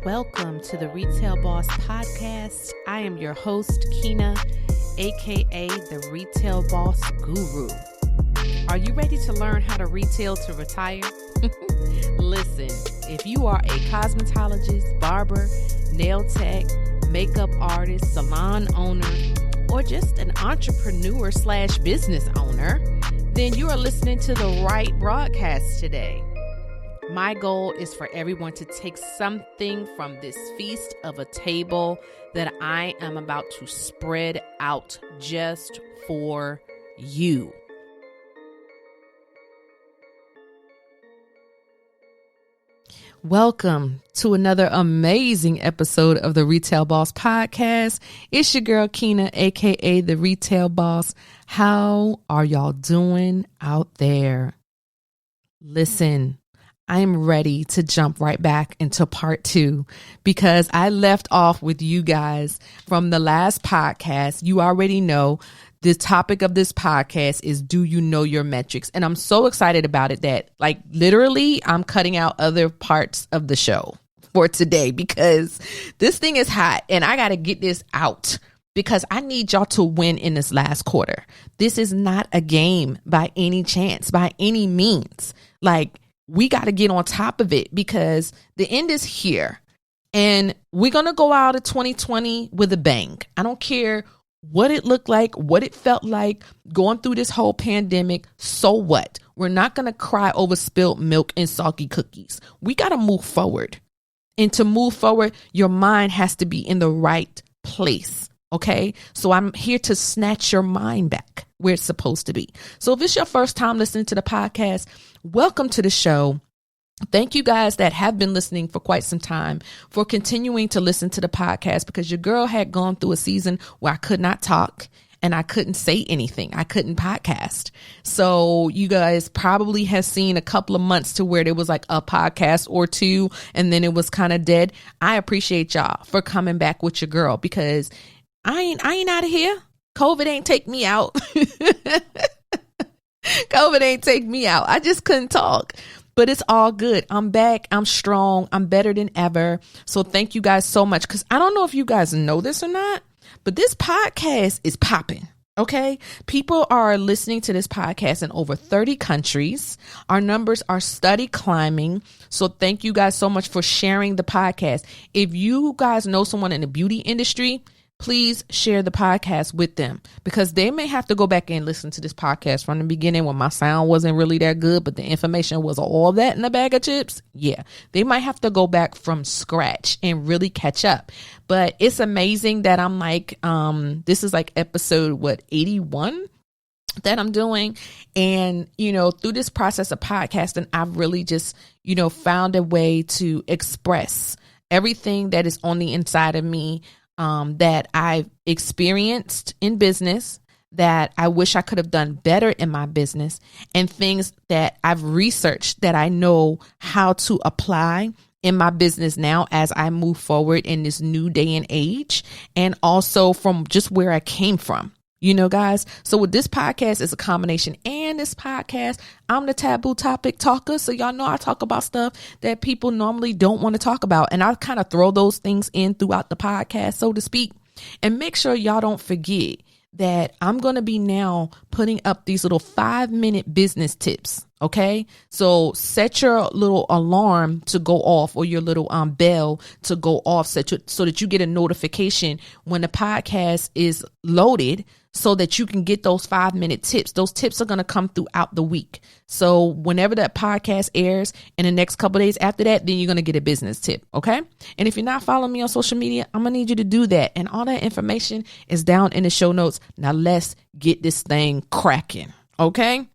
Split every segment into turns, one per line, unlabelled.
Welcome to the Retail Boss podcast. I am your host, Kinah, aka the Retail Boss Guru. Are you ready to learn how to retail to retire? Listen, if you are a cosmetologist, barber, nail tech, makeup artist, salon owner, or just an entrepreneur / business owner, then you are listening to the right broadcast today. My goal is for everyone to take something from this feast of a table that I am about to spread out just for you. Welcome to another amazing episode of the Retail Boss podcast. It's your girl, Kinah, aka the Retail Boss. How are y'all doing out there? Listen, I am ready to jump right back into part 2 because I left off with you guys from the last podcast. You already know the topic of this podcast is, do you know your metrics? And I'm so excited about it that literally I'm cutting out other parts of the show for today because this thing is hot and I got to get this out because I need y'all to win in this last quarter. This is not a game by any chance, by any means. We got to get on top of it because the end is here and we're going to go out of 2020 with a bang. I don't care what it looked like, what it felt like going through this whole pandemic. So what? We're not going to cry over spilled milk and soggy cookies. We got to move forward. And to move forward, your mind has to be in the right place. Okay, so I'm here to snatch your mind back where it's supposed to be. So if it's your first time listening to the podcast, welcome to the show. Thank you guys that have been listening for quite some time for continuing to listen to the podcast because your girl had gone through a season where I could not talk and I couldn't say anything. I couldn't podcast. So you guys probably have seen a couple of months to where there was like a podcast or two and then it was kind of dead. I appreciate y'all for coming back with your girl because I ain't out of here. COVID ain't take me out. COVID ain't take me out. I just couldn't talk, but it's all good. I'm back. I'm strong. I'm better than ever. So thank you guys so much. Cause I don't know if you guys know this or not, but this podcast is popping. Okay. People are listening to this podcast in over 30 countries. Our numbers are steady climbing. So thank you guys so much for sharing the podcast. If you guys know someone in the beauty industry, please share the podcast with them because they may have to go back and listen to this podcast from the beginning when my sound wasn't really that good, but the information was all that in a bag of chips. Yeah, they might have to go back from scratch and really catch up. But it's amazing that I'm this is episode 81 that I'm doing. And, through this process of podcasting, I've really just, found a way to express everything that is on the inside of me, that I've experienced in business, that I wish I could have done better in my business, and things that I've researched that I know how to apply in my business now as I move forward in this new day and age, and also from just where I came from. Guys, so with this podcast, it's a combination. And this podcast, I'm the taboo topic talker. So y'all know I talk about stuff that people normally don't want to talk about. And I kind of throw those things in throughout the podcast, so to speak. And make sure y'all don't forget that I'm going to be now putting up these little 5-minute business tips. Okay, so set your little alarm to go off or your little bell to go off so that you get a notification when the podcast is loaded so that you can get those 5-minute tips. Those tips are going to come throughout the week. So whenever that podcast airs in the next couple of days after that, then you're going to get a business tip. Okay. And if you're not following me on social media, I'm going to need you to do that. And all that information is down in the show notes. Now let's get this thing cracking. Okay.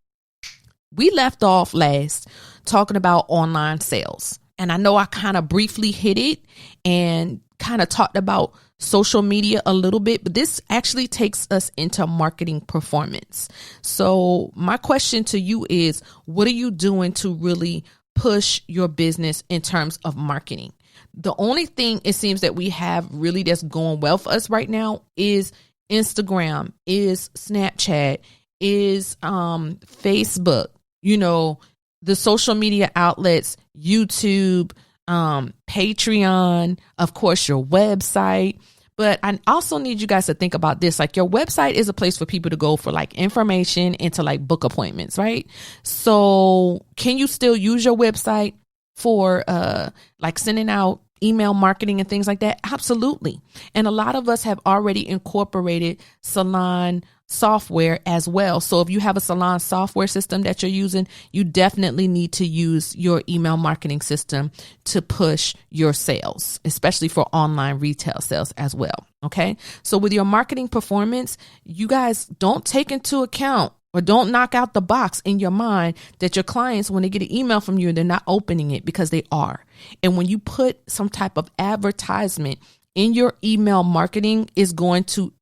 We left off last talking about online sales. And I know I kind of briefly hit it and kind of talked about social media a little bit, but this actually takes us into marketing performance. So my question to you is, what are you doing to really push your business in terms of marketing? The only thing it seems that we have really that's going well for us right now is Instagram, is Snapchat, is Facebook, the social media outlets, YouTube, Patreon, of course, your website. But I also need you guys to think about this. Like, your website is a place for people to go for like information and to like book appointments, right? So can you still use your website for like sending out email marketing and things like that? Absolutely. And a lot of us have already incorporated salon software as well. So if you have a salon software system that you're using, you definitely need to use your email marketing system to push your sales, especially for online retail sales as well. Okay. So with your marketing performance, you guys don't take into account or don't knock out the box in your mind that your clients, when they get an email from you, they're not opening it, because they are. And when you put some type of advertisement in your email marketing, is going to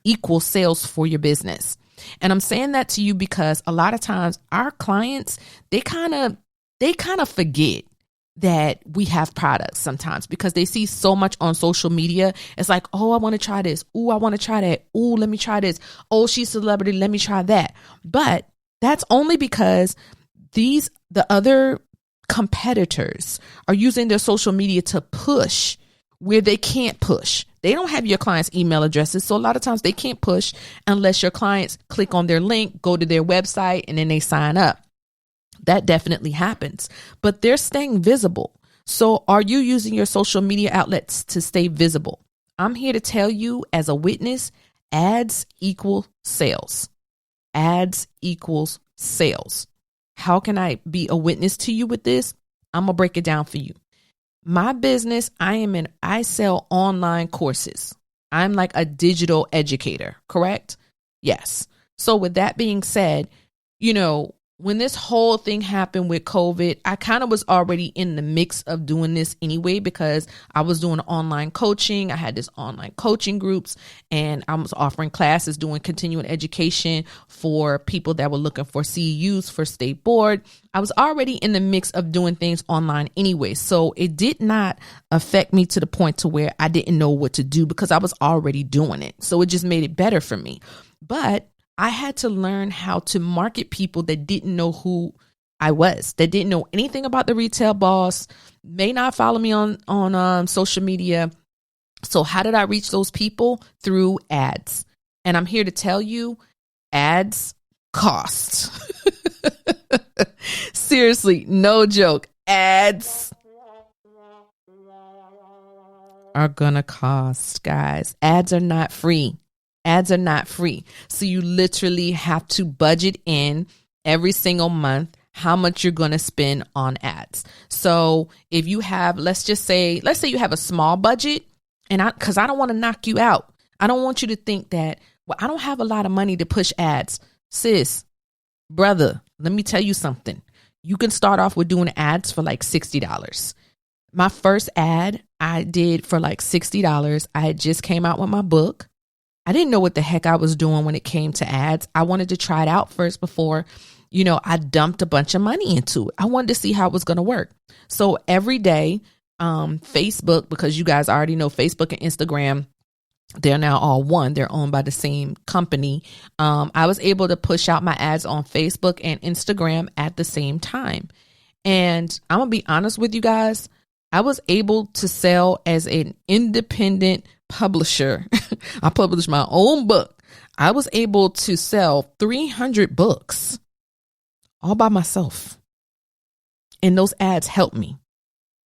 equal sales for your business. And I'm saying that to you because a lot of times our clients, they kind of forget that we have products sometimes, because they see so much on social media. It's like, oh, I want to try this. Oh, I want to try that. Oh, let me try this. Oh, she's a celebrity. Let me try that. But that's only because the other competitors are using their social media to push where they can't push. They don't have your clients' email addresses. So a lot of times they can't push unless your clients click on their link, go to their website, and then they sign up. That definitely happens, but they're staying visible. So are you using your social media outlets to stay visible? I'm here to tell you, as a witness, ads equal sales. Ads equals sales. How can I be a witness to you with this? I'm going to break it down for you. My business, I sell online courses. I'm like a digital educator, correct? Yes. So with that being said, when this whole thing happened with COVID, I kind of was already in the mix of doing this anyway, because I was doing online coaching. I had this online coaching groups, and I was offering classes, doing continuing education for people that were looking for CEUs for state board. I was already in the mix of doing things online anyway. So it did not affect me to the point to where I didn't know what to do, because I was already doing it. So it just made it better for me. But I had to learn how to market people that didn't know who I was, that didn't know anything about the Retail Boss, may not follow me on social media. So how did I reach those people? Through ads. And I'm here to tell you, ads cost. Seriously, no joke. Ads are gonna cost, guys. Ads are not free. Ads are not free. So you literally have to budget in every single month how much you're going to spend on ads. So if you have, let's say you have a small budget, and because I don't want to knock you out. I don't want you to think that, well, I don't have a lot of money to push ads. Sis, brother, let me tell you something. You can start off with doing ads for like $60. My first ad I did for like $60. I had just came out with my book. I didn't know what the heck I was doing when it came to ads. I wanted to try it out first before, I dumped a bunch of money into it. I wanted to see how it was going to work. So every day, Facebook, because you guys already know Facebook and Instagram, they're now all one. They're owned by the same company. I was able to push out my ads on Facebook and Instagram at the same time. And I'm going to be honest with you guys. I was able to sell as an independent publisher. I published my own book. I was able to sell 300 books all by myself. And those ads helped me.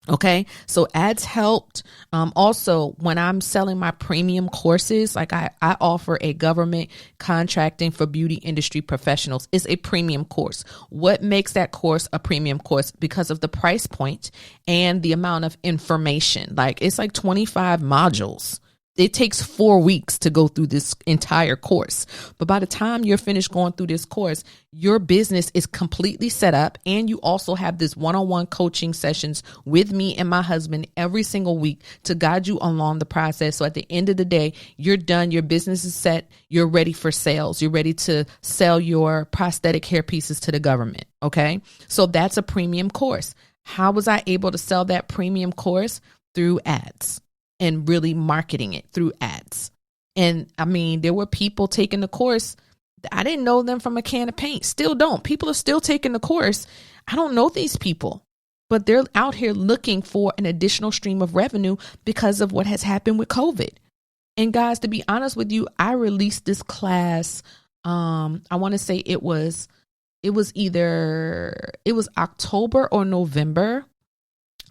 Okay. So ads helped. Also, when I'm selling my premium courses, like I offer a government contracting for beauty industry professionals. It's a premium course. What makes that course a premium course? Because of the price point and the amount of information. Like, it's like 25 modules. It takes 4 weeks to go through this entire course. But by the time you're finished going through this course, your business is completely set up. And you also have this one-on-one coaching sessions with me and my husband every single week to guide you along the process. So at the end of the day, you're done. Your business is set. You're ready for sales. You're ready to sell your prosthetic hair pieces to the government. Okay. So that's a premium course. How was I able to sell that premium course? Through ads. And really marketing it through ads. And I mean, there were people taking the course. I didn't know them from a can of paint. Still don't. People are still taking the course. I don't know these people, but they're out here looking for an additional stream of revenue because of what has happened with COVID. And guys, to be honest with you, I released this class. I want to say it was October or November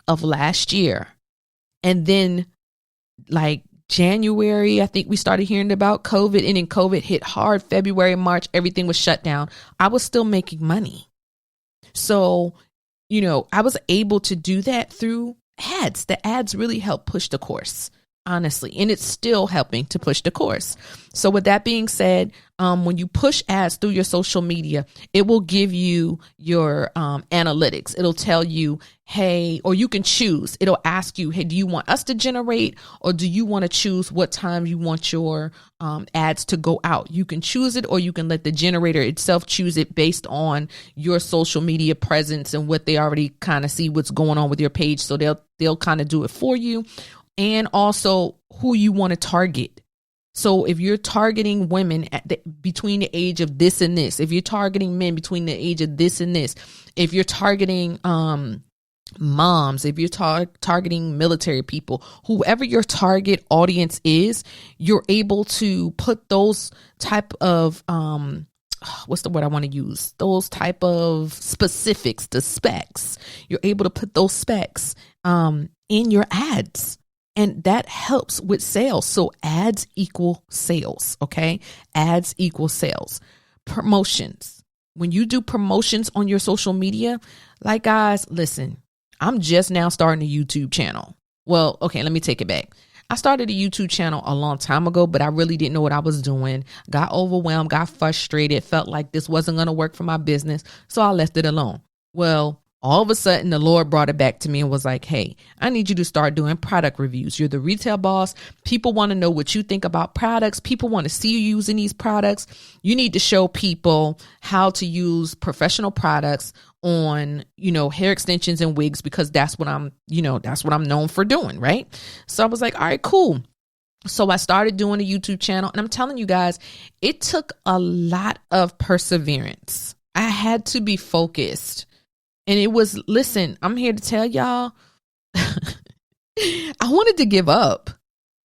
of last year. And then like January, I think we started hearing about COVID, and then COVID hit hard. February, March, everything was shut down. I was still making money. So, I was able to do that through ads. The ads really helped push the course, honestly, and it's still helping to push the course. So with that being said, when you push ads through your social media, it will give you your analytics. It'll tell you, hey, or you can choose. It'll ask you, hey, do you want us to generate, or do you want to choose what time you want your ads to go out? You can choose it, or you can let the generator itself choose it based on your social media presence and what they already kind of see what's going on with your page. So they'll kind of do it for you. And also who you want to target. So if you're targeting women between the age of this and this, if you're targeting men between the age of this and this, if you're targeting moms, if you're targeting military people, whoever your target audience is, you're able to put those type of what's the word I want to use? Those type of specifics, the specs. You're able to put those specs in your ads. And that helps with sales. So ads equal sales. Okay. Ads equal sales. Promotions. When you do promotions on your social media, like guys, listen, I'm just now starting a YouTube channel. Well, okay, let me take it back. I started a YouTube channel a long time ago, but I really didn't know what I was doing. Got overwhelmed, got frustrated, felt like this wasn't going to work for my business. So I left it alone. Well, all of a sudden, the Lord brought it back to me and was like, hey, I need you to start doing product reviews. You're the retail boss. People want to know what you think about products. People want to see you using these products. You need to show people how to use professional products on, hair extensions and wigs, because that's what I'm known for doing. Right. So I was like, all right, cool. So I started doing a YouTube channel, and I'm telling you guys, it took a lot of perseverance. I had to be focused. And it was, listen, I'm here to tell y'all, I wanted to give up,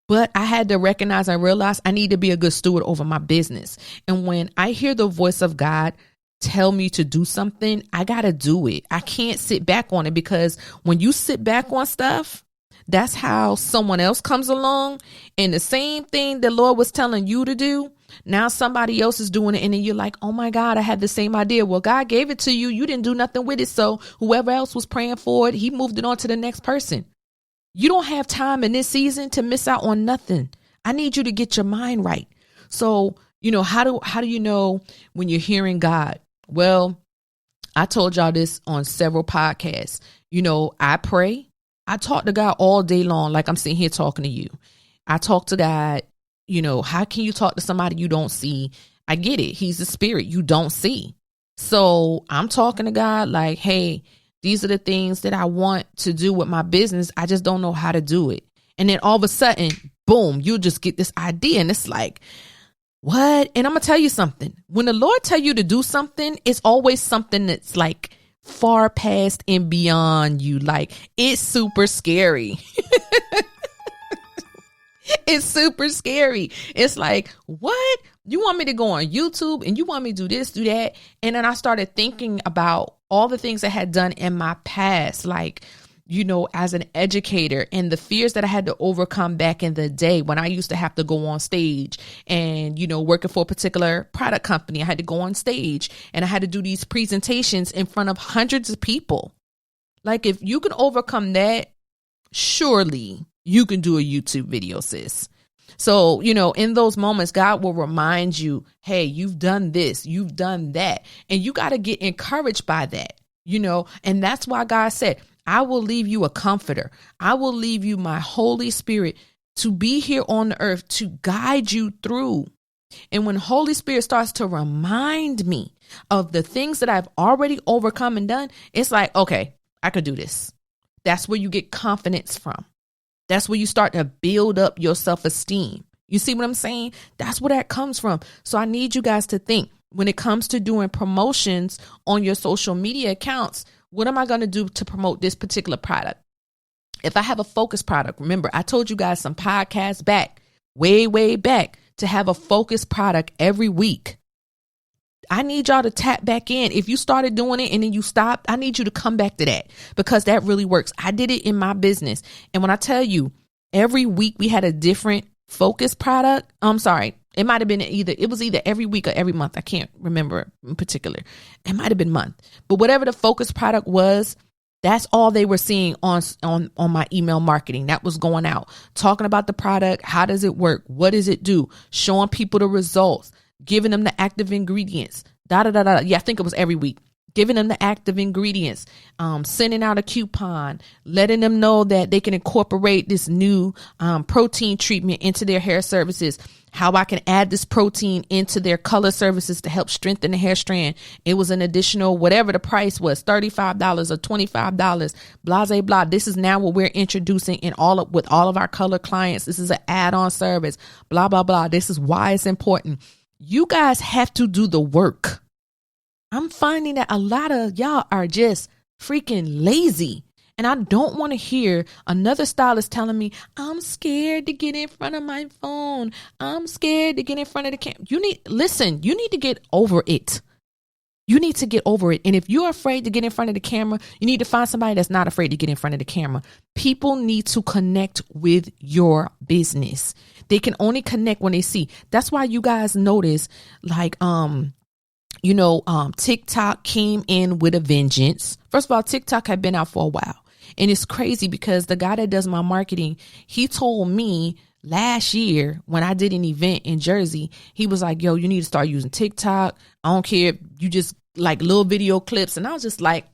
but I had to recognize and realize I need to be a good steward over my business. And when I hear the voice of God tell me to do something, I got to do it. I can't sit back on it, because when you sit back on stuff, that's how someone else comes along, and the same thing the Lord was telling you to do, now somebody else is doing it. And then you're like, oh my God, I had the same idea. Well, God gave it to you. You didn't do nothing with it. So whoever else was praying for it, he moved it on to the next person. You don't have time in this season to miss out on nothing. I need you to get your mind right. So, how do you know when you're hearing God? Well, I told y'all this on several podcasts. I pray. I talk to God all day long, like I'm sitting here talking to you. I talk to God. How can you talk to somebody you don't see? I get it. He's a spirit you don't see. So I'm talking to God like, hey, these are the things that I want to do with my business. I just don't know how to do it. And then all of a sudden, boom, you just get this idea. And it's like, what? And I'm going to tell you something. When the Lord tell you to do something, it's always something that's like far past and beyond you. Like, it's super scary. It's super scary. It's like, what? You want me to go on YouTube and you want me to do this, do that? And then I started thinking about all the things I had done in my past, like, as an educator, and the fears that I had to overcome back in the day when I used to have to go on stage and, working for a particular product company. I had to go on stage and I had to do these presentations in front of hundreds of people. Like, if you can overcome that, surely you can do a YouTube video, sis. So, in those moments, God will remind you, hey, you've done this, you've done that. And you got to get encouraged by that, and that's why God said, I will leave you a comforter. I will leave you my Holy Spirit to be here on the earth to guide you through. And when Holy Spirit starts to remind me of the things that I've already overcome and done, it's like, okay, I could do this. That's where you get confidence from. That's where you start to build up your self-esteem. You see what I'm saying? That's where that comes from. So I need you guys to think, when it comes to doing promotions on your social media accounts, What am I going to do to promote this particular product? If I have a focus product, remember, I told you guys some podcasts back, way back, to have a focus product every week. I need y'all to tap back in. If you started doing it and then you stopped, I need you to come back to that, because that really works. I did it in my business. And when I tell you, every week we had a different focus product. I'm sorry. It might have been it was either every week or every month. I can't remember in particular. It might have been month. But whatever the focus product was, that's all they were seeing on my email marketing. That was going out, talking about the product. How does it work? What does it do? Showing people the results, giving them the active ingredients. Yeah, I think it was every week. Giving them the active ingredients, sending out a coupon, letting them know that they can incorporate this new protein treatment into their hair services, how I can add this protein into their color services to help strengthen the hair strand. It was an additional, whatever the price was, $35 or $25, blah, blah. This is now what we're introducing with all of our color clients. This is an add-on service, blah, blah, blah. This is why it's important. You guys have to do the work. I'm finding that a lot of y'all are just freaking lazy. And I don't want to hear another stylist telling me, I'm scared to get in front of my phone. I'm scared to get in front of the camera. You need to get over it. You need to get over it. And if you're afraid to get in front of the camera, you need to find somebody that's not afraid to get in front of the camera. People need to connect with your business. They can only connect when they see. That's why you guys notice, like, TikTok came in with a vengeance. First of all, TikTok had been out for a while. And it's crazy because the guy that does my marketing, he told me last year when I did an event in Jersey, he was like, yo, you need to start using TikTok. I don't care if you just like little video clips. And I was just like,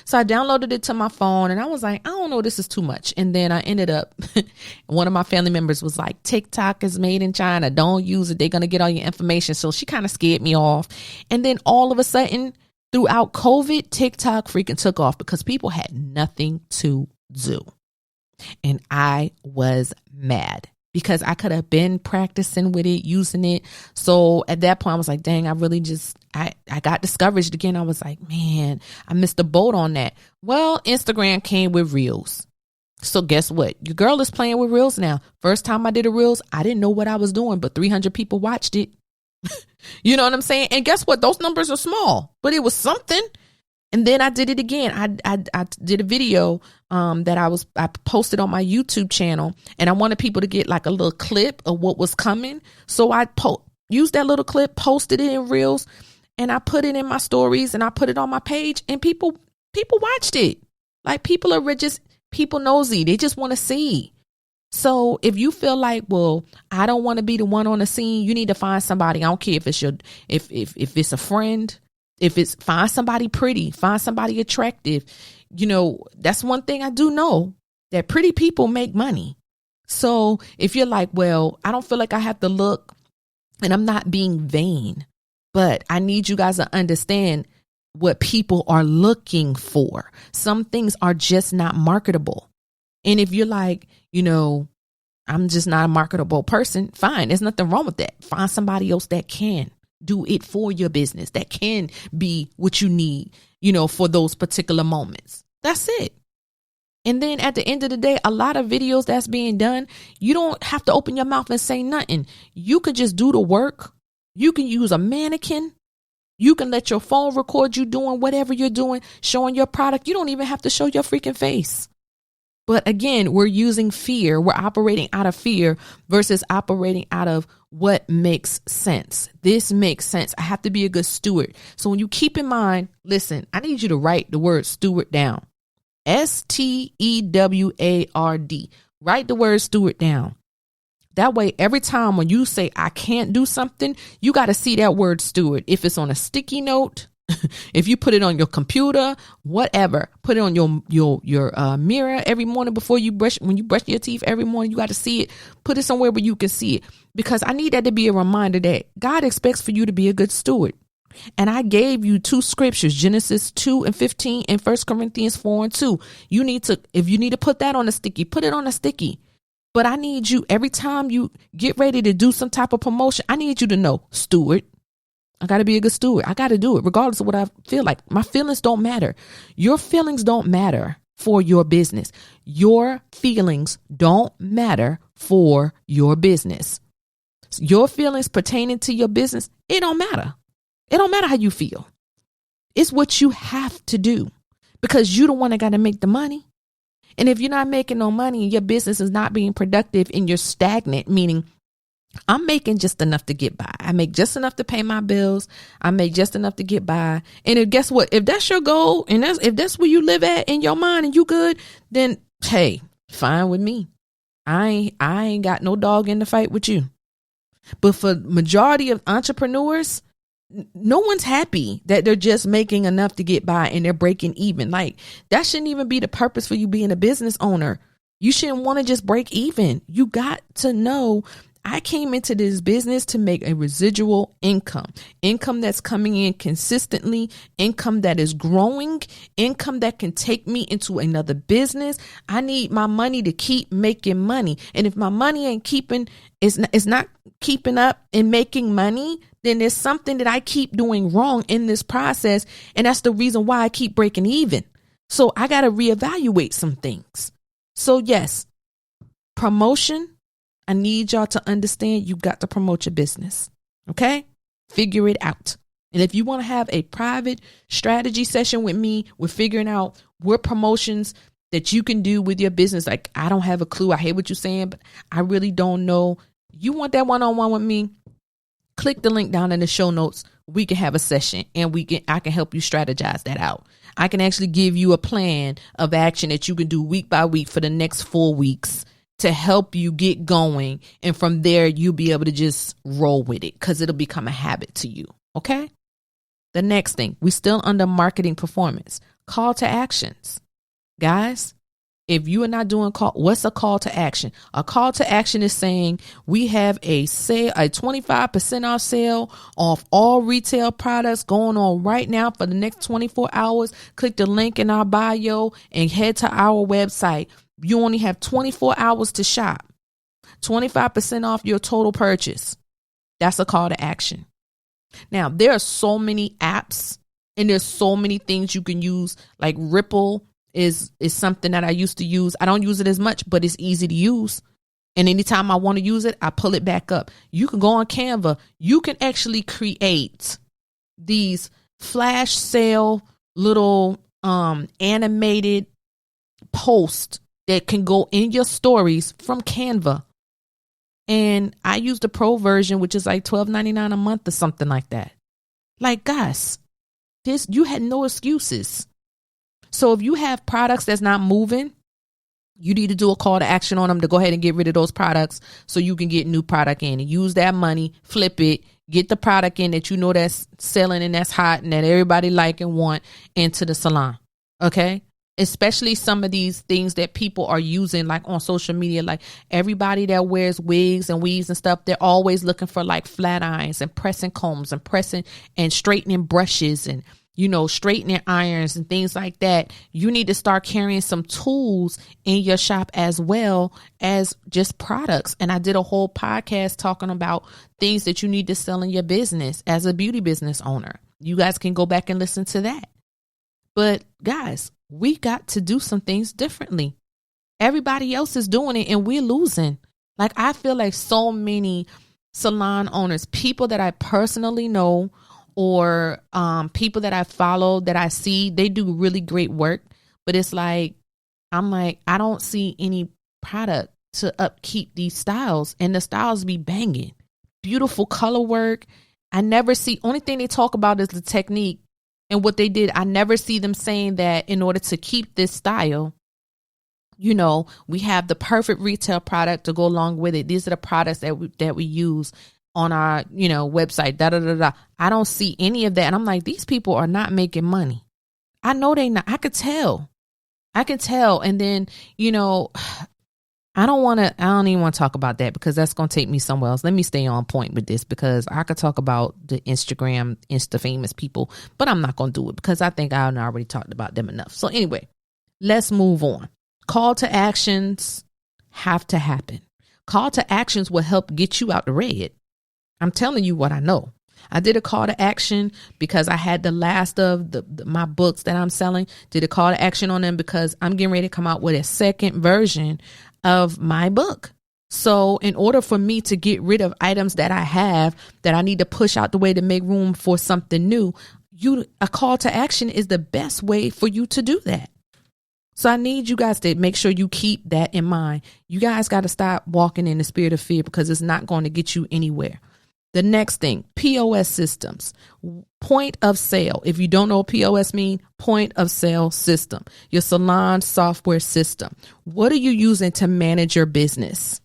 So I downloaded it to my phone and I was like, I don't know, this is too much. And then I ended up, one of my family members was like, TikTok is made in China. Don't use it. They're going to get all your information. So she kind of scared me off. And then all of a sudden, throughout COVID, TikTok freaking took off because people had nothing to do. And I was mad because I could have been practicing with it, using it. So at that point, I was like, dang, I really I got discouraged again. I was like, man, I missed the boat on that. Well, Instagram came with Reels. So guess what? Your girl is playing with Reels now. First time I did a Reels, I didn't know what I was doing, but 300 people watched it. You know what I'm saying? And guess what? Those numbers are small, but it was something. And then I did it again. I did a video that I posted on my YouTube channel, and I wanted people to get like a little clip of what was coming. So I used that little clip, posted it in Reels, and I put it in my stories, and I put it on my page, and people watched it. Like people are just people nosy. They just want to see. So if you feel like, well, I don't want to be the one on the scene, you need to find somebody. I don't care if it's if it's a friend. Find somebody pretty, find somebody attractive. That's one thing I do know, that pretty people make money. So if you're like, well, I don't feel like I have to look, and I'm not being vain, but I need you guys to understand what people are looking for. Some things are just not marketable. And if you're like, I'm just not a marketable person, fine. There's nothing wrong with that. Find somebody else that can do it for your business, that can be what you need, for those particular moments. That's it. And then at the end of the day, a lot of videos that's being done, you don't have to open your mouth and say nothing. You could just do the work. You can use a mannequin. You can let your phone record you doing whatever you're doing, showing your product. You don't even have to show your freaking face. But again, we're using fear. We're operating out of fear versus operating out of what makes sense. This makes sense. I have to be a good steward. So when you keep in mind, listen, I need you to write the word steward down. STEWARD. Write the word steward down. That way, every time when you say I can't do something, you got to see that word steward. If it's on a sticky note, if you put it on your computer, whatever, put it on your mirror every morning before when you brush your teeth every morning, you got to see it. Put it somewhere where you can see it, because I need that to be a reminder that God expects for you to be a good steward. And I gave you 2 scriptures, Genesis 2:15 and 1 Corinthians 4:2. If you need to put that on a sticky, put it on a sticky. But I need you, every time you get ready to do some type of promotion, I need you to know steward. I got to be a good steward. I got to do it regardless of what I feel like. My feelings don't matter. Your feelings don't matter for your business. Your feelings don't matter for your business. Your feelings pertaining to your business, it don't matter. It don't matter how you feel. It's what you have to do because you're the one that got to make the money. And if you're not making no money and your business is not being productive and you're stagnant, meaning I'm making just enough to get by. I make just enough to pay my bills. I make just enough to get by. And guess what? If that's your goal and if that's where you live at in your mind and you good, then hey, fine with me. I ain't got no dog in the fight with you. But for majority of entrepreneurs, no one's happy that they're just making enough to get by and they're breaking even. Like that shouldn't even be the purpose for you being a business owner. You shouldn't want to just break even. You got to know I came into this business to make a residual income that's coming in consistently, income that is growing, income that can take me into another business. I need my money to keep making money. And if my money ain't it's not keeping up and making money, then there's something that I keep doing wrong in this process. And that's the reason why I keep breaking even. So I got to reevaluate some things. So yes, promotion. I need y'all to understand you got to promote your business. Okay? Figure it out. And if you want to have a private strategy session with me, we're figuring out what promotions that you can do with your business. Like, I don't have a clue. I hear what you're saying, but I really don't know. You want that one-on-one with me? Click the link down in the show notes. We can have a session and I can help you strategize that out. I can actually give you a plan of action that you can do week by week for the next 4 weeks to help you get going. And from there, you'll be able to just roll with it because it'll become a habit to you. Okay. The next thing, we still under marketing performance, call to actions. Guys, if you are not doing what's a call to action? A call to action is saying we have a 25% off sale off all retail products going on right now for the next 24 hours. Click the link in our bio and head to our website. You only have 24 hours to shop. 25% off your total purchase. That's a call to action. Now, there are so many apps and there's so many things you can use. Like Ripple is something that I used to use. I don't use it as much, but it's easy to use. And anytime I want to use it, I pull it back up. You can go on Canva. You can actually create these flash sale little animated posts that can go in your stories from Canva. And I use the pro version, which is like $12.99 a month or something like that. Like, guys, you had no excuses. So if you have products that's not moving, you need to do a call to action on them to go ahead and get rid of those products so you can get new product in and use that money, flip it, get the product in that you know that's selling and that's hot and that everybody like and want into the salon. Okay. Especially some of these things that people are using like on social media, like everybody that wears wigs and weaves and stuff, they're always looking for like flat irons and pressing combs and pressing and straightening brushes and, straightening irons and things like that. You need to start carrying some tools in your shop as well as just products. And I did a whole podcast talking about things that you need to sell in your business as a beauty business owner. You guys can go back and listen to that. But guys, we got to do some things differently. Everybody else is doing it and we're losing. Like, I feel like so many salon owners, people that I personally know or people that I follow that I see, they do really great work. But it's like, I don't see any product to upkeep these styles. And the styles be banging. Beautiful color work. I never see, only thing they talk about is the technique. And what they did, I never see them saying that in order to keep this style, we have the perfect retail product to go along with it. These are the products that we use on our, website, I don't see any of that. And I'm like, these people are not making money. I know they not. I could tell. And then, I don't even want to talk about that because that's going to take me somewhere else. Let me stay on point with this because I could talk about the Insta famous people, but I'm not going to do it because I think I already talked about them enough. So anyway, let's move on. Call to actions have to happen. Call to actions will help get you out the red. I'm telling you what I know. I did a call to action because I had the last of my books that I'm selling. Did a call to action on them because I'm getting ready to come out with a second version of my book. So in order for me to get rid of items that I have that I need to push out the way to make room for something new, a call to action is the best way for you to do that. So I need you guys to make sure you keep that in mind. You guys got to stop walking in the spirit of fear because it's not going to get you anywhere. The next thing, POS systems, point of sale. If you don't know what POS mean, point of sale system, your salon software system. What are you using to manage your business?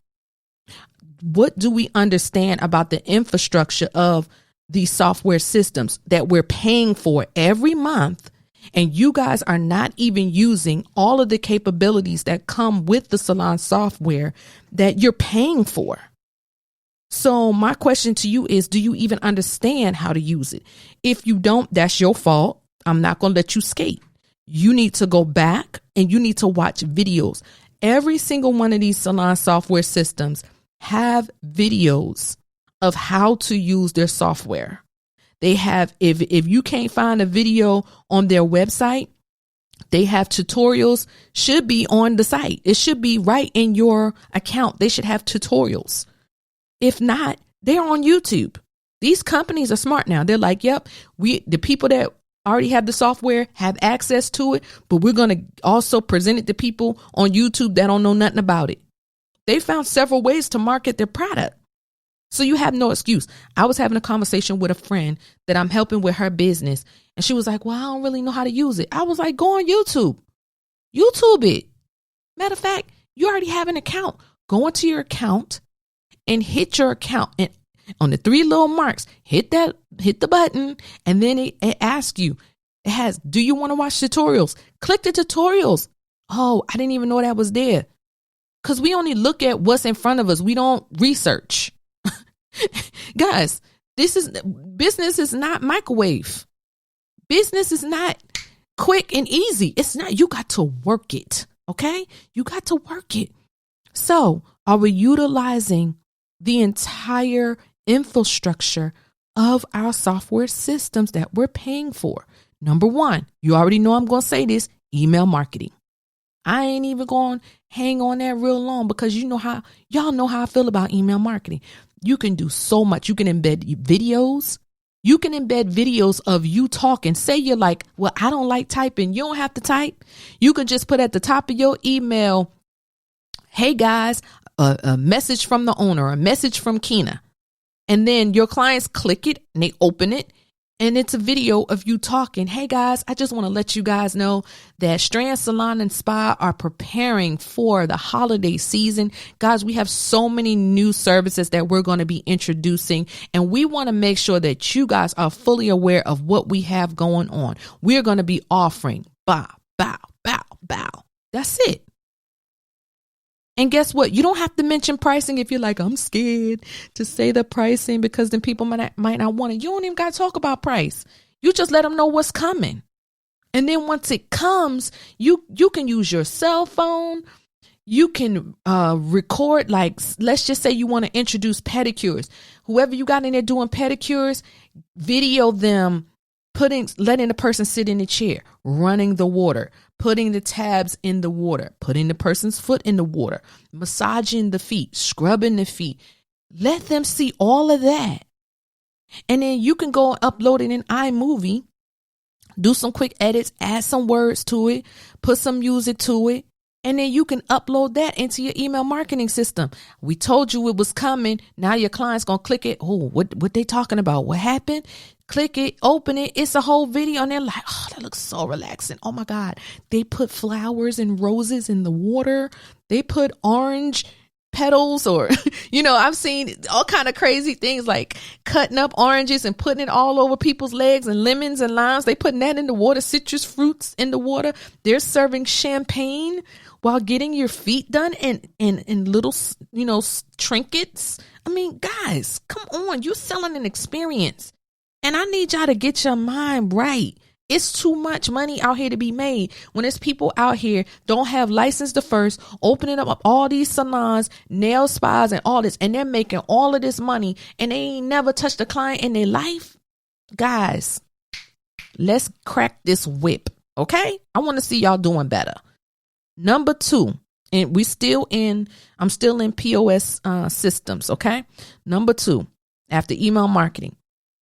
What do we understand about the infrastructure of these software systems that we're paying for every month? And you guys are not even using all of the capabilities that come with the salon software that you're paying for. So my question to you is, do you even understand how to use it? If you don't, that's your fault. I'm not going to let you skate. You need to go back and you need to watch videos. Every single one of these salon software systems have videos of how to use their software. They have, if you can't find a video on their website, they have tutorials, should be on the site. It should be right in your account. They should have tutorials. If not, they're on YouTube. These companies are smart now. They're like, yep, the people that already have the software have access to it, but we're going to also present it to people on YouTube that don't know nothing about it. They found several ways to market their product. So you have no excuse. I was having a conversation with a friend that I'm helping with her business. And she was like, well, I don't really know how to use it. I was like, go on YouTube. YouTube it. Matter of fact, you already have an account. Go into your account and hit your account. And on the three little marks, hit the button. And then it asks you, it has, do you want to watch tutorials? Click the tutorials. Oh, I didn't even know that was there. Because we only look at what's in front of us. We don't research. Guys, business is not microwave. Business is not quick and easy. It's not. You got to work it. Okay? You got to work it. So are we utilizing the entire infrastructure of our software systems that we're paying for? Number one, you already know I'm going to say this, email marketing. I ain't even going to hang on that real long because y'all know how I feel about email marketing. You can do so much. You can embed videos. You can embed videos of you talking. Say you're like, well, I don't like typing. You don't have to type. You can just put at the top of your email, hey guys, a message from the owner, a message from Kinah. And then your clients click it and they open it. And it's a video of you talking. Hey guys, I just want to let you guys know that Strand Salon and Spa are preparing for the holiday season. Guys, we have so many new services that we're going to be introducing. And we want to make sure that you guys are fully aware of what we have going on. We're going to be offering bow, bow, bow, bow. That's it. And guess what? You don't have to mention pricing if you're like, I'm scared to say the pricing because then people might not want it. You don't even got to talk about price. You just let them know what's coming. And then once it comes, you can use your cell phone. You can record, like, let's just say you want to introduce pedicures. Whoever you got in there doing pedicures, video them letting the person sit in the chair, running the water, putting the tabs in the water, putting the person's foot in the water, massaging the feet, scrubbing the feet. Let them see all of that. And then you can go and upload it in iMovie, do some quick edits, add some words to it, put some music to it, and then you can upload that into your email marketing system. We told you it was coming. Now your client's going to click it. Oh, what they talking about? What happened? Click it, open it. It's a whole video. And they're like, oh, that looks so relaxing. Oh my God. They put flowers and roses in the water. They put orange petals or, I've seen all kind of crazy things like cutting up oranges and putting it all over people's legs and lemons and limes. They putting that in the water, citrus fruits in the water. They're serving champagne while getting your feet done and little, trinkets. I mean, guys, come on. You're selling an experience. And I need y'all to get your mind right. It's too much money out here to be made when there's people out here don't have license to first, opening up all these salons, nail spas, and all this, and they're making all of this money, and they ain't never touched a client in their life. Guys, let's crack this whip, okay? I want to see y'all doing better. Number 2, and I'm still in POS systems, okay? Number 2, after email marketing,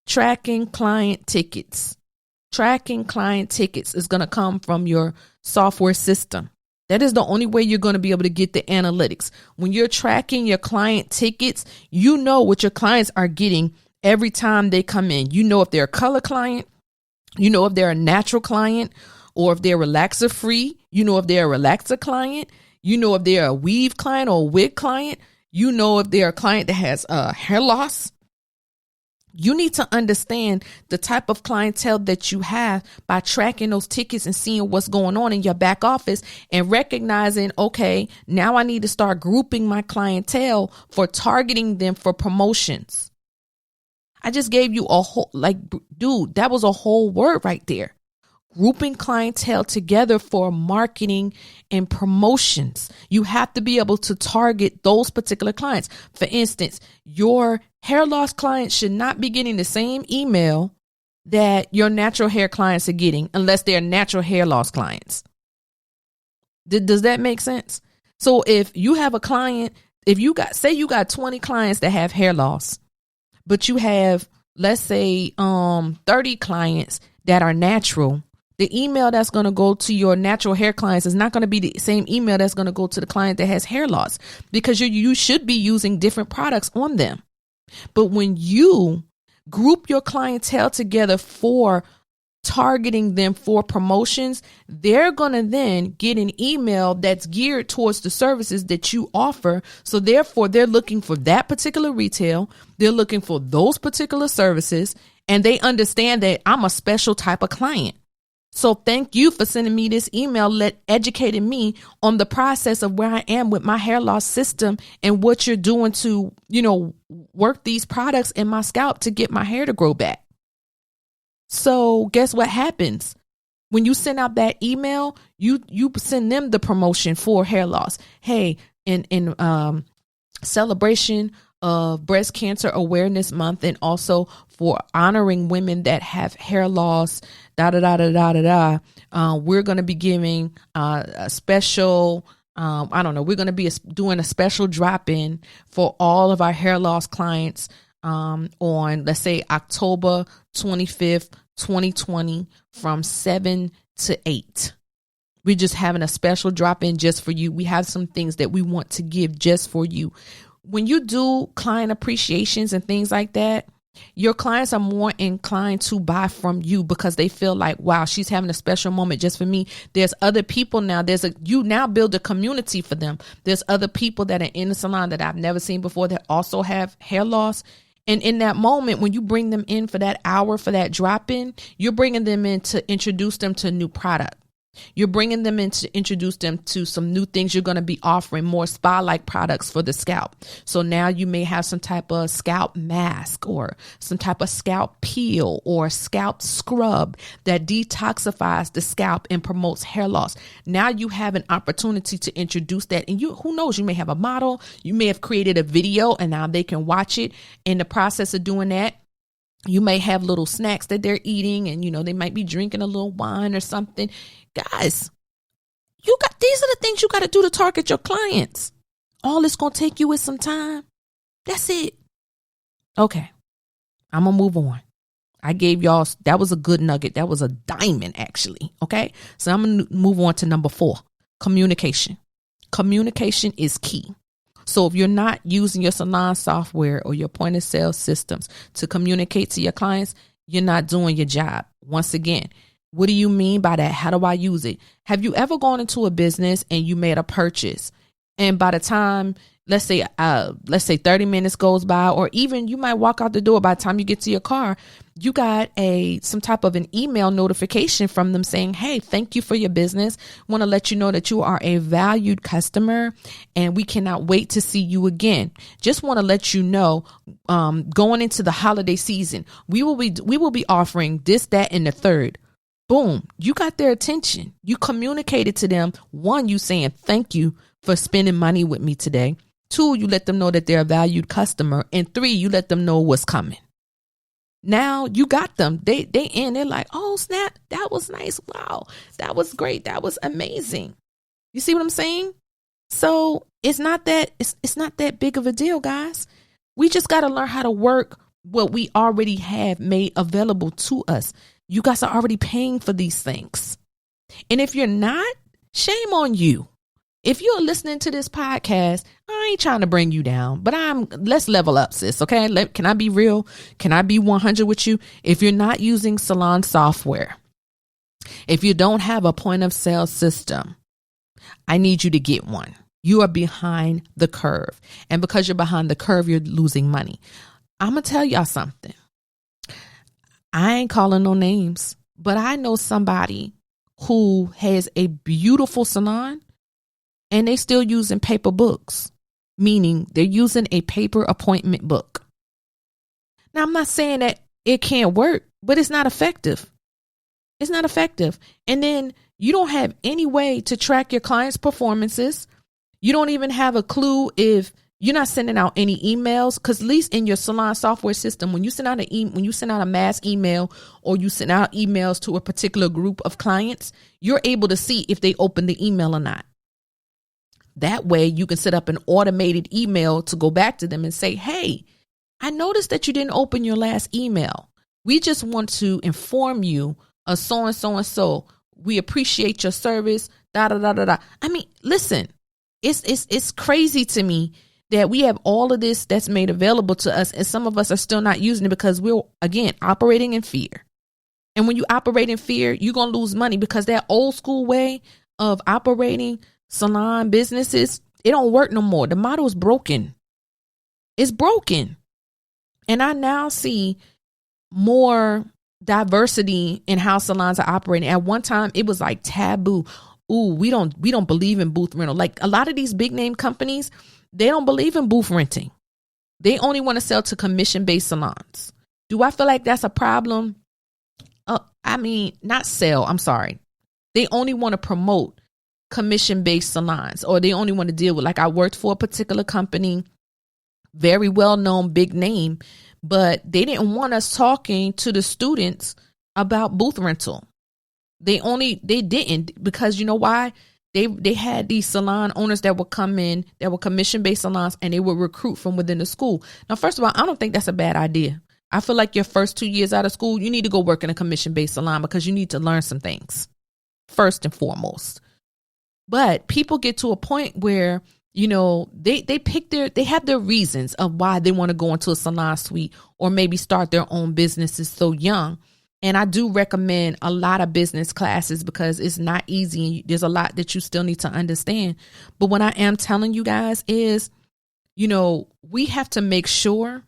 tracking client tickets. Tracking client tickets is going to come from your software system. That is the only way you're going to be able to get the analytics. When you're tracking your client tickets, you know what your clients are getting every time they come in. You know if they're a color client, you know if they're a natural client, or if they're relaxer free. You know if they're a relaxer client. You know if they're a weave client or a wig client. You know if they're a client that has hair loss. You need to understand the type of clientele that you have by tracking those tickets and seeing what's going on in your back office and recognizing, okay, now I need to start grouping my clientele for targeting them for promotions. I just gave you a whole, dude, that was a whole word right there. Grouping clientele together for marketing and promotions. You have to be able to target those particular clients. For instance, your hair loss clients should not be getting the same email that your natural hair clients are getting unless they're natural hair loss clients. Does that make sense? So if you have a client, say you got 20 clients that have hair loss, but you have, let's say, 30 clients that are natural, the email that's going to go to your natural hair clients is not going to be the same email that's going to go to the client that has hair loss, because you should be using different products on them. But when you group your clientele together for targeting them for promotions, they're going to then get an email that's geared towards the services that you offer. So therefore, they're looking for that particular retail. They're looking for those particular services, and they understand that I'm a special type of client. So thank you for sending me this email, educating me on the process of where I am with my hair loss system and what you're doing to, work these products in my scalp to get my hair to grow back. So guess what happens? When you send out that email, you send them the promotion for hair loss. Hey, in celebration of Breast Cancer Awareness Month, and also for honoring women that have hair loss, we're going to be giving a special, we're going to be doing a special drop-in for all of our hair loss clients on, let's say, October 25th, 2020, from 7 to 8. We're just having a special drop-in just for you. We have some things that we want to give just for you. When you do client appreciations and things like that, your clients are more inclined to buy from you because they feel like, wow, she's having a special moment just for me. There's other people now. You now build a community for them. There's other people that are in the salon that I've never seen before that also have hair loss. And in that moment, when you bring them in for that hour, for that drop in, you're bringing them in to introduce them to a new product. You're bringing them in to introduce them to some new things. You're going to be offering more spa-like products for the scalp. So now you may have some type of scalp mask or some type of scalp peel or scalp scrub that detoxifies the scalp and promotes hair loss. Now you have an opportunity to introduce that. And who knows, you may have a model. You may have created a video and now they can watch it. In the process of doing that, you may have little snacks that they're eating, and, they might be drinking a little wine or something. Guys, these are the things you got to do to target your clients. All it's going to take you is some time. That's it. Okay. I'm going to move on. I gave y'all, that was a good nugget. That was a diamond, actually. Okay. So I'm going to move on to number 4, communication. Communication is key. So if you're not using your salon software or your point of sale systems to communicate to your clients, you're not doing your job. Once again, what do you mean by that? How do I use it? Have you ever gone into a business and you made a purchase, and by the time, let's say 30 minutes goes by, or even you might walk out the door, by the time you get to your car, you got some type of an email notification from them saying, hey, thank you for your business. Want to let you know that you are a valued customer and we cannot wait to see you again. Just want to let you know, going into the holiday season, we will be offering this, that, and the third. Boom, you got their attention. You communicated to them. One, you saying thank you for spending money with me today. Two, you let them know that they're a valued customer. And three, you let them know what's coming. Now you got them. They're like, oh snap, that was nice. Wow, that was great. That was amazing. You see what I'm saying? So it's not that big of a deal, guys. We just got to learn how to work what we already have made available to us. You guys are already paying for these things. And if you're not, shame on you. If you're listening to this podcast, I ain't trying to bring you down, but let's level up, sis. Okay. Can I be real? Can I be 100 with you? If you're not using salon software, if you don't have a point of sale system, I need you to get one. You are behind the curve. And because you're behind the curve, you're losing money. I'm going to tell y'all something. I ain't calling no names, but I know somebody who has a beautiful salon and they still using paper books, meaning they're using a paper appointment book. Now, I'm not saying that it can't work, but it's not effective. It's not effective. And then you don't have any way to track your clients' performances. You don't even have a clue if you're not sending out any emails, because at least in your salon software system, when you send out a mass email or you send out emails to a particular group of clients, you're able to see if they open the email or not. That way you can set up an automated email to go back to them and say, hey, I noticed that you didn't open your last email. We just want to inform you of so and so and so. We appreciate your service. Da da da da da. I mean, listen, it's crazy to me that we have all of this that's made available to us, and some of us are still not using it because we're, again, operating in fear. And when you operate in fear, you're going to lose money, because that old school way of operating salon businesses, it don't work no more. The model is broken. It's broken. And I now see more diversity in how salons are operating. At one time, it was like taboo. Ooh, we don't believe in booth rental. Like a lot of these big name companies, they don't believe in booth renting. They only want to sell to commission-based salons. Do I feel like that's a problem? Not sell. I'm sorry. They only want to promote commission-based salons, or they only want to deal with, like, I worked for a particular company, very well-known, big name, but they didn't want us talking to the students about booth rental. They didn't, because you know why? They had these salon owners that would come in, that were commission-based salons, and they would recruit from within the school. Now, first of all, I don't think that's a bad idea. I feel like your first 2 years out of school, you need to go work in a commission-based salon, because you need to learn some things, first and foremost. But people get to a point where, you know, they have their reasons of why they want to go into a salon suite or maybe start their own businesses so young. And I do recommend a lot of business classes, because it's not easy and there's a lot that you still need to understand. But what I am telling you guys is, you know, we have to make sure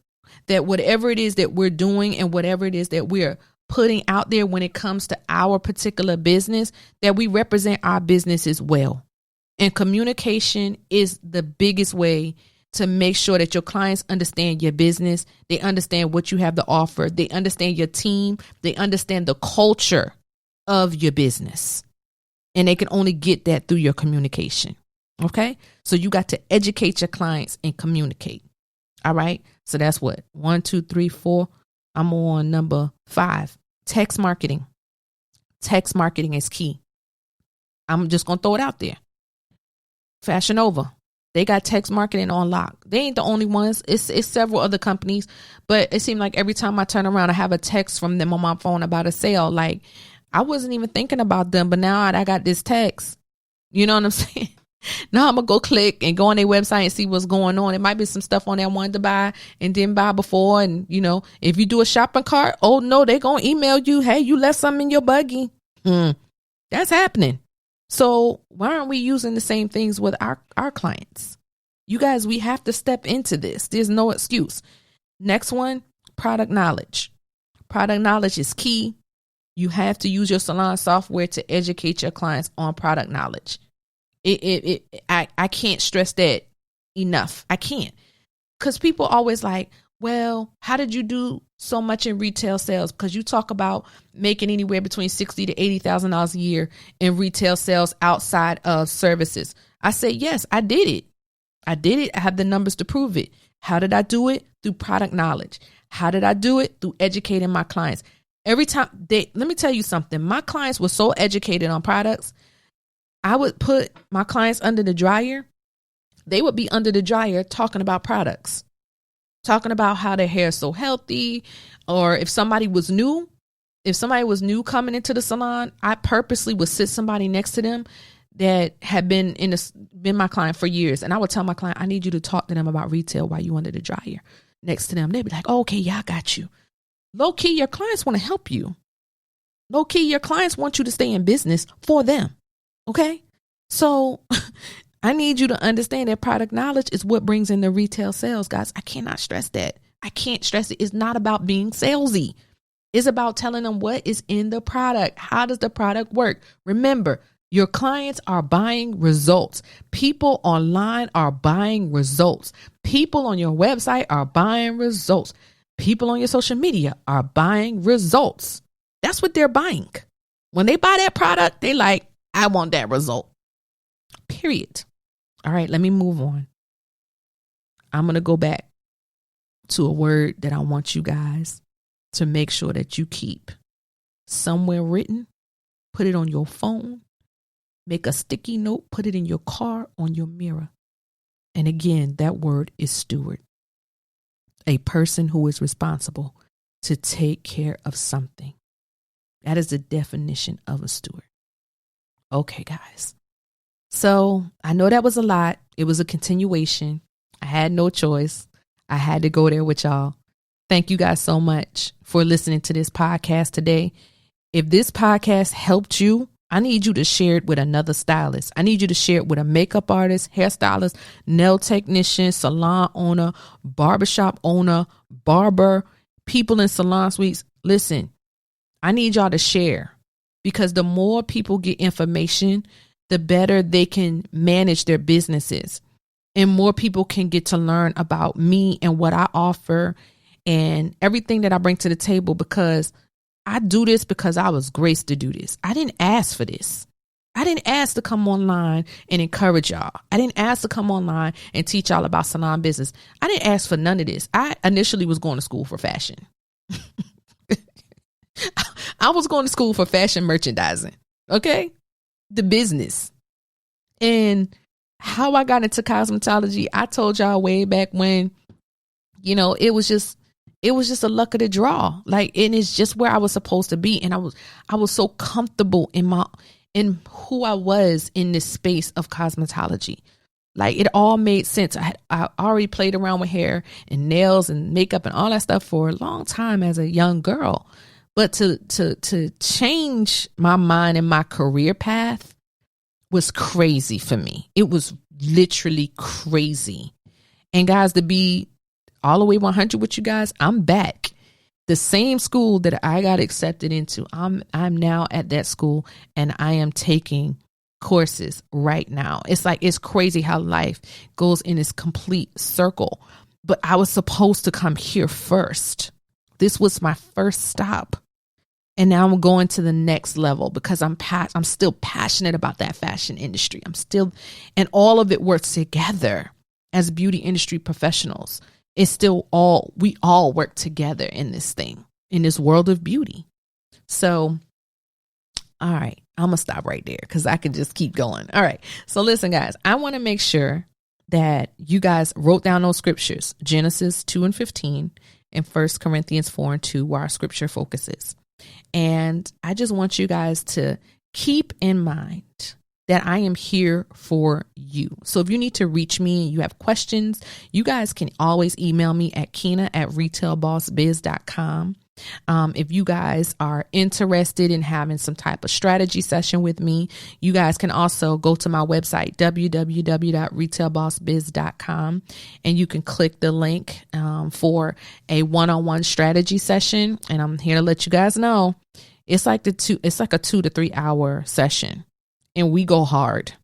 that whatever it is that we're doing and whatever it is that we're putting out there when it comes to our particular business, that we represent our businesses well. And communication is the biggest way to make sure that your clients understand your business. They understand what you have to offer. They understand your team. They understand the culture of your business. And they can only get that through your communication. Okay. So you got to educate your clients and communicate. All right. So that's what? 1, 2, 3, 4. I'm on number 5. Text marketing. Text marketing is key. I'm just going to throw it out there. Fashion Nova, they got text marketing on lock. They ain't the only ones. It's several other companies, but it seemed like every time I turn around, I have a text from them on my phone about a sale. Like, I wasn't even thinking about them, but now I got this text. You know what I'm saying? Now I'm going to go click and go on their website and see what's going on. It might be some stuff on there I wanted to buy and didn't buy before. And, you know, if you do a shopping cart, oh no, they're going to email you, hey, you left something in your buggy. That's happening. So why aren't we using the same things with our clients? You guys, we have to step into this. There's no excuse. Next one, product knowledge. Product knowledge is key. You have to use your salon software to educate your clients on product knowledge. I can't stress that enough. I can't. Because people always like, Well, how did you do so much in retail sales? Because you talk about making anywhere between $60,000 to $80,000 a year in retail sales outside of services. I said, yes, I did it. I did it. I have the numbers to prove it. How did I do it? Through product knowledge. How did I do it? Through educating my clients. Every time let me tell you something. My clients were so educated on products. I would put my clients under the dryer. They would be under the dryer talking about products, talking about how their hair is so healthy. Or if somebody was new coming into the salon, I purposely would sit somebody next to them that had been my client for years. And I would tell my client, I need you to talk to them about retail while you under the dryer next to them. They'd be like, oh, okay, yeah, I got you. Low key, your clients want to help you. Low key, your clients want you to stay in business for them. Okay. So I need you to understand that product knowledge is what brings in the retail sales, guys. I cannot stress that. I can't stress it. It's not about being salesy. It's about telling them what is in the product. How does the product work? Remember, your clients are buying results. People online are buying results. People on your website are buying results. People on your social media are buying results. That's what they're buying. When they buy that product, they like, I want that result. Period. All right, let me move on. I'm going to go back to a word that I want you guys to make sure that you keep somewhere written. Put it on your phone. Make a sticky note. Put it in your car, on your mirror. And again, that word is steward. A person who is responsible to take care of something. That is the definition of a steward. Okay, guys. So I know that was a lot. It was a continuation. I had no choice. I had to go there with y'all. Thank you guys so much for listening to this podcast today. If this podcast helped you, I need you to share it with another stylist. I need you to share it with a makeup artist, hairstylist, nail technician, salon owner, barbershop owner, barber, people in salon suites. Listen, I need y'all to share, because the more people get information, the better they can manage their businesses, and more people can get to learn about me and what I offer and everything that I bring to the table, because I do this because I was graced to do this. I didn't ask for this. I didn't ask to come online and encourage y'all. I didn't ask to come online and teach y'all about salon business. I didn't ask for none of this. I initially was going to school for fashion. I was going to school for fashion merchandising. Okay. The business. And how I got into cosmetology, I told y'all way back when, it was just a luck of the draw. Like, and it's just where I was supposed to be. And I was so comfortable in who I was in this space of cosmetology. Like, it all made sense. I already played around with hair and nails and makeup and all that stuff for a long time as a young girl. But to change my mind and my career path was crazy for me. It was literally crazy. And guys, to be all the way 100 with you guys, I'm back. The same school that I got accepted into, I'm now at that school, and I am taking courses right now. It's crazy how life goes in this complete circle. But I was supposed to come here first. This was my first stop. And now I'm going to the next level because I'm still passionate about that fashion industry. And all of it works together as beauty industry professionals. It's still we all work together in this thing, in this world of beauty. So, all right, I'm going to stop right there because I can just keep going. All right. So listen, guys, I want to make sure that you guys wrote down those scriptures, Genesis 2:15 and 1 Corinthians 4:2, where our scripture focuses. And I just want you guys to keep in mind that I am here for you. So if you need to reach me and you have questions, you guys can always email me at Kinah@RetailBossBiz.com. If you guys are interested in having some type of strategy session with me, you guys can also go to my website, www.RetailBossBiz.com, and you can click the link for a one-on-one strategy session. And I'm here to let you guys know it's like a 2 to 3 hour session, and we go hard.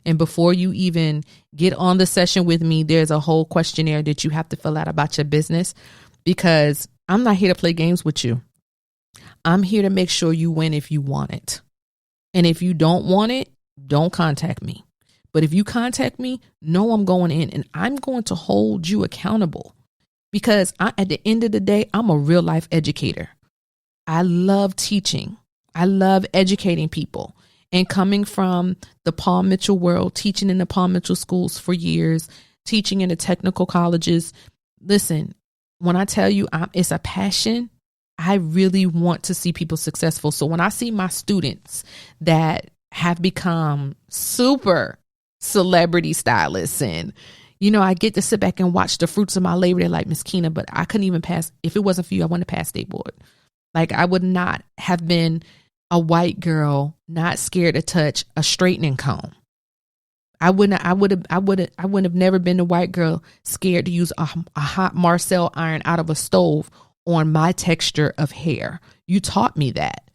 And before you even get on the session with me, there's a whole questionnaire that you have to fill out about your business. because I'm not here to play games with you. I'm here to make sure you win if you want it. And if you don't want it, don't contact me. But if you contact me, know I'm going in and I'm going to hold you accountable, because at the end of the day, I'm a real life educator. I love teaching. I love educating people. And coming from the Paul Mitchell world, teaching in the Paul Mitchell schools for years, teaching in the technical colleges. Listen, when I tell you it's a passion, I really want to see people successful. So when I see my students that have become super celebrity stylists, and, I get to sit back and watch the fruits of my labor. They're like, Miss Kinah, but I couldn't even pass. If it wasn't for you, I wouldn't have passed state board. Like, I would not have been a white girl not scared to touch a straightening comb. I would have never been a white girl scared to use a hot Marcel iron out of a stove on my texture of hair. You taught me that.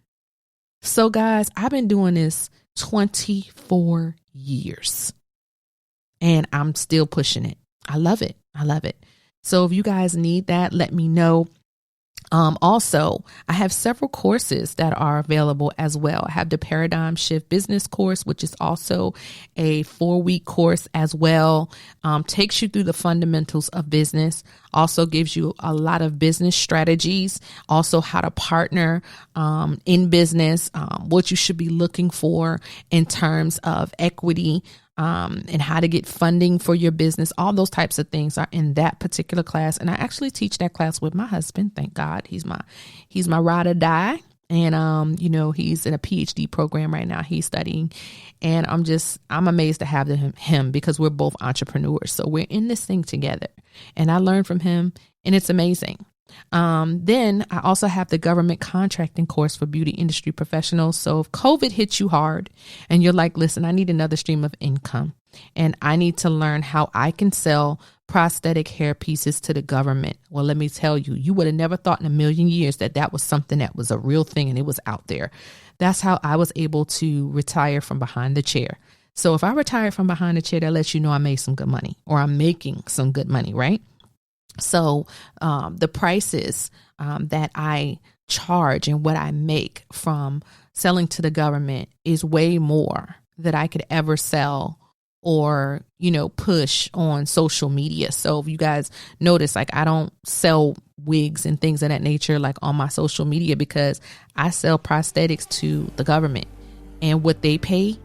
So guys, I've been doing this 24 years and I'm still pushing it. I love it. I love it. So if you guys need that, let me know. Also, I have several courses that are available as well. I have the Paradigm Shift Business course, which is also a 4-week course as well. Takes you through the fundamentals of business. Also gives you a lot of business strategies. Also how to partner in business, what you should be looking for in terms of equity, and how to get funding for your business. All those types of things are in that particular class. And I actually teach that class with my husband. Thank God. He's my ride or die. And, he's in a PhD program right now. He's studying, and I'm amazed to have him because we're both entrepreneurs. So we're in this thing together, and I learn from him, and it's amazing. Then I also have the government contracting course for beauty industry professionals. So if COVID hits you hard and you're like, listen, I need another stream of income and I need to learn how I can sell prosthetic hair pieces to the government. Well, let me tell you, you would have never thought in a million years that was something that was a real thing and it was out there. That's how I was able to retire from behind the chair. So if I retired from behind the chair, that lets you know I made some good money, or I'm making some good money, right? So the prices that I charge and what I make from selling to the government is way more that I could ever sell or, push on social media. So if you guys notice, like, I don't sell wigs and things of that nature, like on my social media, because I sell prosthetics to the government, and what they pay,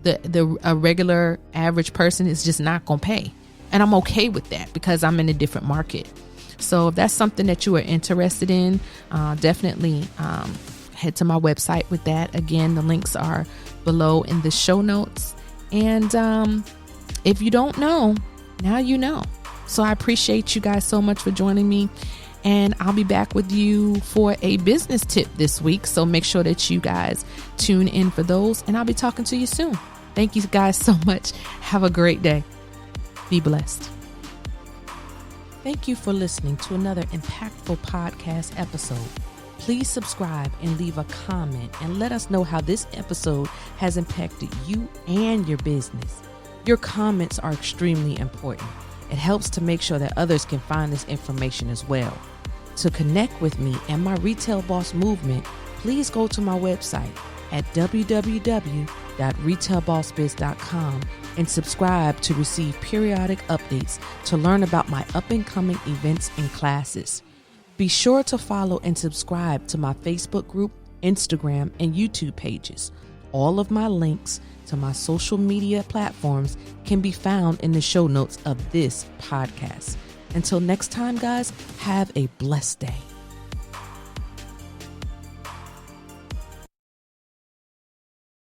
a regular average person is just not going to pay. And I'm okay with that because I'm in a different market. So if that's something that you are interested in, definitely head to my website with that. Again, the links are below in the show notes. And if you don't know, now you know. So I appreciate you guys so much for joining me. And I'll be back with you for a business tip this week. So make sure that you guys tune in for those. And I'll be talking to you soon. Thank you guys so much. Have a great day. Be blessed. Thank you for listening to another impactful podcast episode. Please subscribe and leave a comment and let us know how this episode has impacted you and your business. Your comments are extremely important. It helps to make sure that others can find this information as well. To connect with me and my Retail Boss movement, please go to my website at www.retailbossbiz.com and subscribe to receive periodic updates to learn about my up-and-coming events and classes. Be sure to follow and subscribe to my Facebook group, Instagram, and YouTube pages. All of my links to my social media platforms can be found in the show notes of this podcast. Until next time, guys, have a blessed day.